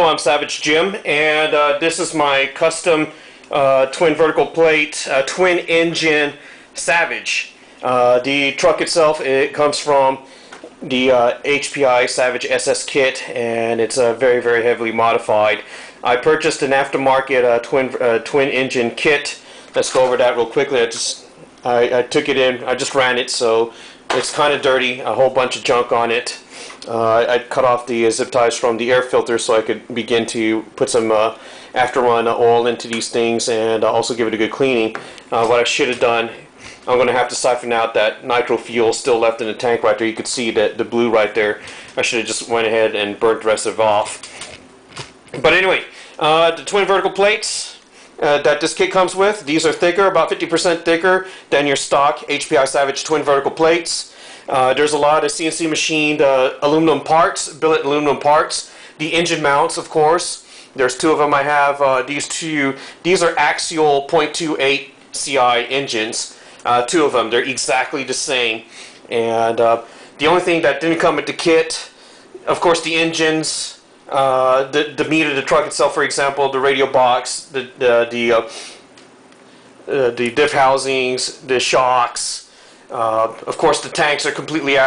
I'm Savage Jim, and this is my custom twin vertical plate twin engine Savage. The truck itself, it comes from the HPI Savage SS kit, and it's very, very heavily modified. I purchased an aftermarket twin engine kit. Let's go over that real quickly. I took it in, I just ran it, so it's kind of dirty, a whole bunch of junk on it. I cut off the zip ties from the air filter so I could begin to put some after-run oil into these things and also give it a good cleaning. What I should have done, I'm going to have to siphon out that nitro fuel still left in the tank right there. You could see the blue right there. I should have just went ahead and burnt the rest of it off. But anyway, the twin vertical plates that this kit comes with, these are thicker, about 50% thicker than your stock HPI Savage twin vertical plates. There's a lot of CNC machined aluminum parts, billet aluminum parts. The engine mounts, of course. There's two of them I have. These are Axial 0.28 CI engines. Two of them. They're exactly the same. And the only thing that didn't come with the kit, of course, the engines, the meat of the truck itself, for example, the radio box, the diff housings, the shocks. Of course, the tanks are completely,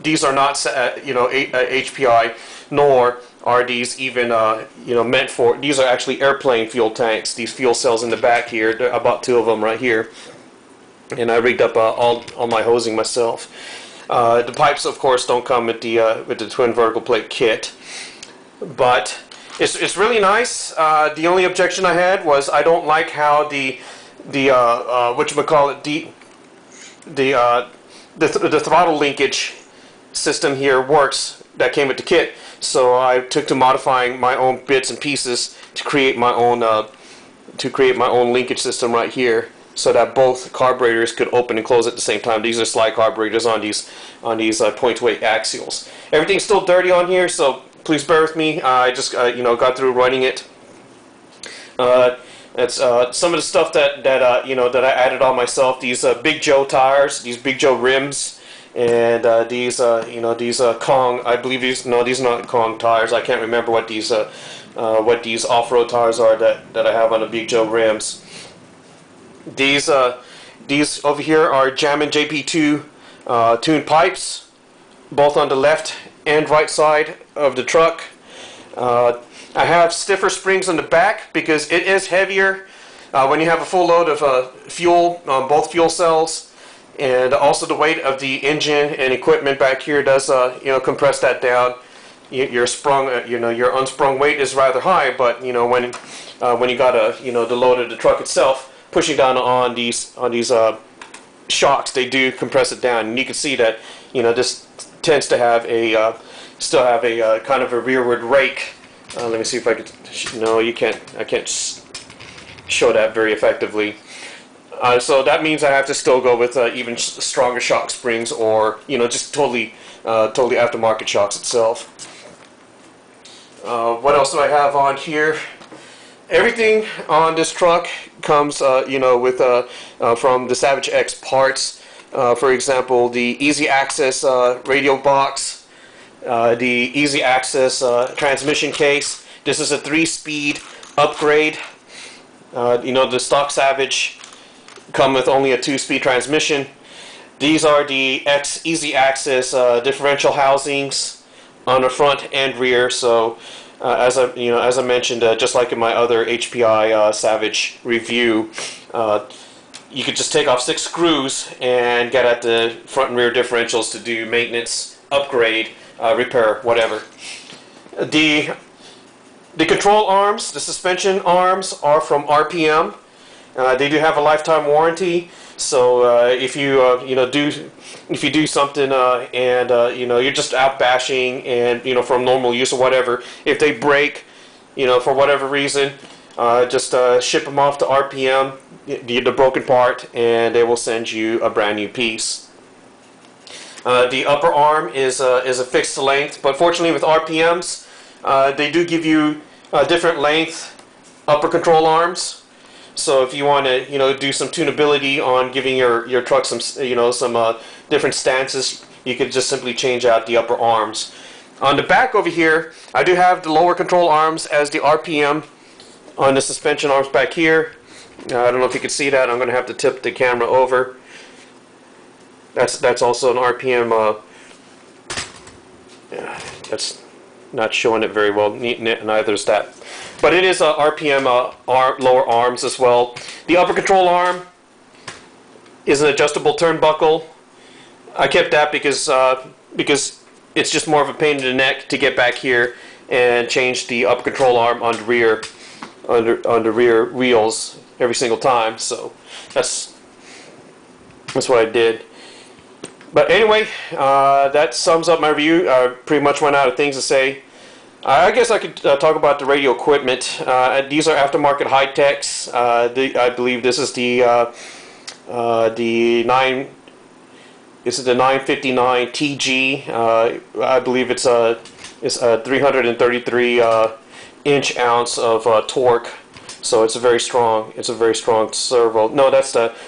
these are not, HPI, nor are these even, meant for. These are actually airplane fuel tanks. These fuel cells in the back here. There are about two of them right here, and I rigged up all my hosing myself. The pipes, of course, don't come with the twin vertical plate kit, but it's really nice. The only objection I had was I don't like how the throttle linkage system here works that came with the kit. So I took to modifying my own bits and pieces to create my own linkage system right here, so that both carburetors could open and close at the same time. These are slide carburetors on these 0.28 axials. Everything's still dirty on here, so please bear with me. I just got through running it. It's some of the stuff that I added on myself. These Big Joe tires, these Big Joe rims, and these Kong. I believe these are not Kong tires. I can't remember what these off-road tires are that I have on the Big Joe rims. These over here are Jammin' JP2 tuned pipes, both on the left and right side of the truck. I have stiffer springs on the back because it is heavier when you have a full load of fuel on both fuel cells, and also the weight of the engine and equipment back here does compress that down. Your unsprung weight is rather high, but when you got the load of the truck itself pushing down on these shocks, they do compress it down, and you can see that this tends to have still have a kind of a rearward rake. Let me see if I could. No, you can't. I can't show that very effectively. So that means I have to still go with even stronger shock springs, or just totally aftermarket shocks itself. What else do I have on here? Everything on this truck comes, with from the Savage X parts. For example, the Easy Access radio box. The Easy Access transmission case. This is a 3-speed upgrade. The stock Savage come with only a 2-speed transmission. These are the Easy Access differential housings on the front and rear. So as I mentioned, just like in my other HPI Savage review, you could just take off 6 screws and get at the front and rear differentials to do maintenance, upgrade, repair, whatever. The control arms, the suspension arms, are from RPM. They do have a lifetime warranty. So if you do something and you're just out bashing and from normal use or whatever, if they break, for whatever reason, just ship them off to RPM, the broken part, and they will send you a brand new piece. The upper arm is a fixed length, but fortunately with RPMs, they do give you different length upper control arms. So if you want to do some tunability on giving your truck some different stances, you could just simply change out the upper arms. On the back over here, I do have the lower control arms as the RPM on the suspension arms back here. I don't know if you can see that. I'm going to have to tip the camera over. That's also an RPM. That's not showing it very well. Neither is that. But it is a RPM lower arms as well. The upper control arm is an adjustable turnbuckle. I kept that because it's just more of a pain in the neck to get back here and change the upper control arm on the rear on the rear wheels every single time. So that's what I did. But anyway, that sums up my review. I pretty much run out of things to say. I guess I could talk about the radio equipment. These are aftermarket high-techs. I believe this is the 959 TG. I believe it's a 333 inch ounce of torque. So it's a very strong servo. No,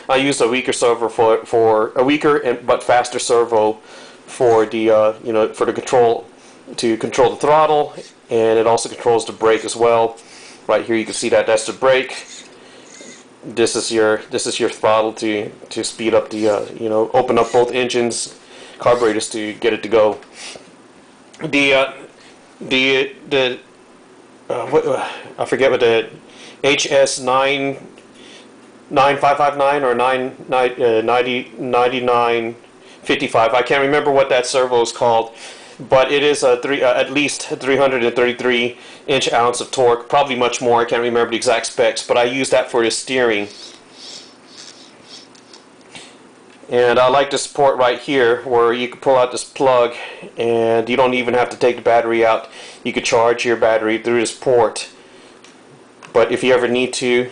I used a weaker servo for a weaker but faster servo for the for the control to control the throttle, and it also controls the brake as well. Right here you can see that's the brake. This is your throttle to speed up the open up both engines, carburetors to get it to go. I forget what the HS 9559 or 9955. I can't remember what that servo is called, but it is at least 333 inch ounce of torque, probably much more. I can't remember the exact specs, but I use that for the steering. And I like this port right here where you can pull out this plug and you don't even have to take the battery out. You could charge your battery through this port. But if you ever need to,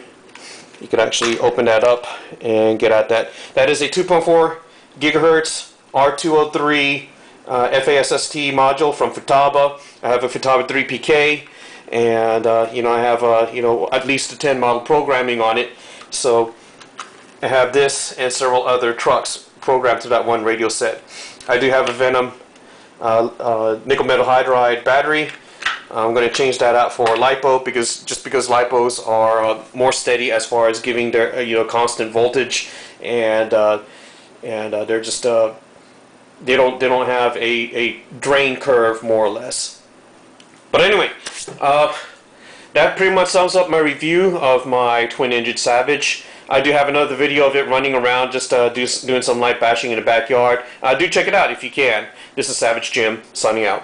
you could actually open that up and get at that. That is a 2.4 gigahertz R203 FASST module from Futaba. I have a Futaba 3PK, and I have at least a 10 model programming on it. So I have this and several other trucks programmed to that one radio set. I do have a Venom nickel metal hydride battery. I'm going to change that out for LiPo because LiPos are more steady as far as giving their constant voltage, and they're just they don't have a drain curve, more or less. But anyway, that pretty much sums up my review of my twin-engine Savage. I do have another video of it running around, just doing some light bashing in the backyard. Do check it out if you can. This is Savage Jim, signing out.